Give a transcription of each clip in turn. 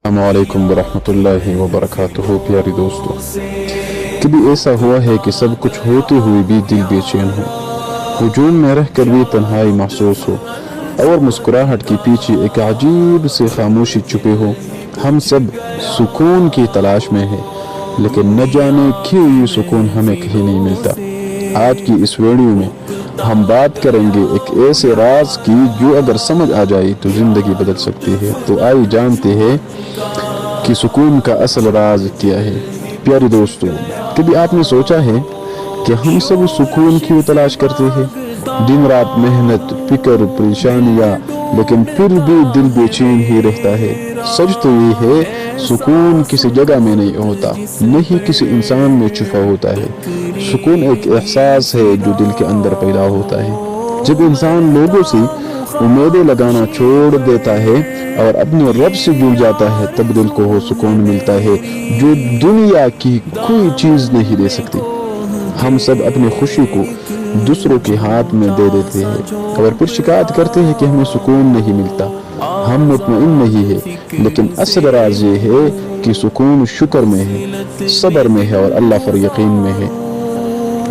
السلام علیکم ورحمۃ اللہ وبرکاتہ۔ پیارے دوستو، کبھی ایسا ہوا ہے کہ سب کچھ ہوتے ہوئے بھی دل بے چین ہو، ہجوم میں رہ کر بھی تنہائی محسوس ہو، اور مسکراہٹ کے پیچھے ایک عجیب سی خاموشی چھپے ہو؟ ہم سب سکون کی تلاش میں ہیں، لیکن نہ جانے کیوں یہ سکون ہمیں کہیں نہیں ملتا۔ آج کی اس ویڈیو میں ہم بات کریں گے ایک ایسے راز کی جو اگر سمجھ آ جائے تو زندگی بدل سکتی ہے۔ تو آئیے جانتے ہیں کہ سکون کا اصل راز کیا ہے۔ پیارے دوستو، کبھی آپ نے سوچا ہے کہ ہم سب سکون کیوں تلاش کرتے ہیں؟ دن رات محنت، فکر، پریشانیاں، لیکن پھر بھی دل بے چین ہی رہتا ہے۔ سچ تو یہ ہے، سکون کسی جگہ میں نہیں ہوتا، نہیں کسی انسان میں چھپا ہوتا ہے۔ سکون ایک احساس ہے جو دل کے اندر پیدا ہوتا ہے۔ جب انسان لوگوں سے امیدیں لگانا چھوڑ دیتا ہے اور اپنے رب سے جڑ جاتا ہے، تب دل کو وہ سکون ملتا ہے جو دنیا کی کوئی چیز نہیں دے سکتی۔ ہم سب اپنی خوشی کو دوسروں کے ہاتھ میں دے دیتے ہیں اور پھر شکایت کرتے ہیں کہ ہمیں سکون نہیں ملتا، ہم مطمئن نہیں ہے۔ لیکن اصل راز یہ ہے کہ سکون شکر میں ہے، صبر میں ہے اور اللہ پر یقین میں ہے۔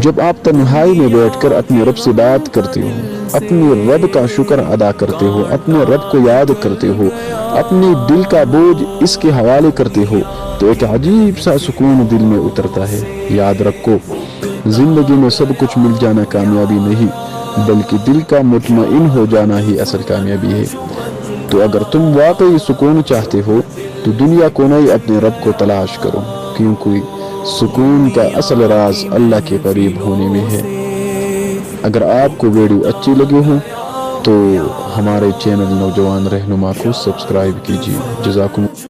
جب آپ تنہائی میں بیٹھ کر اپنے رب سے بات کرتے ہو، اپنے رب کا شکر ادا کرتے ہو، اپنے رب کو یاد کرتے ہو، اپنے دل کا بوجھ اس کے حوالے کرتے ہو، تو ایک عجیب سا سکون دل میں اترتا ہے۔ یاد رکھو، زندگی میں سب کچھ مل جانا کامیابی نہیں، بلکہ دل کا مطمئن ہو جانا ہی اصل کامیابی ہے۔ تو اگر تم واقعی سکون چاہتے ہو تو دنیا کو نہیں، اپنے رب کو تلاش کرو، کیونکہ سکون کا اصل راز اللہ کے قریب ہونے میں ہے۔ اگر آپ کو ویڈیو اچھی لگی ہو تو ہمارے چینل نوجوان رہنما کو سبسکرائب کیجیے۔ جزاکم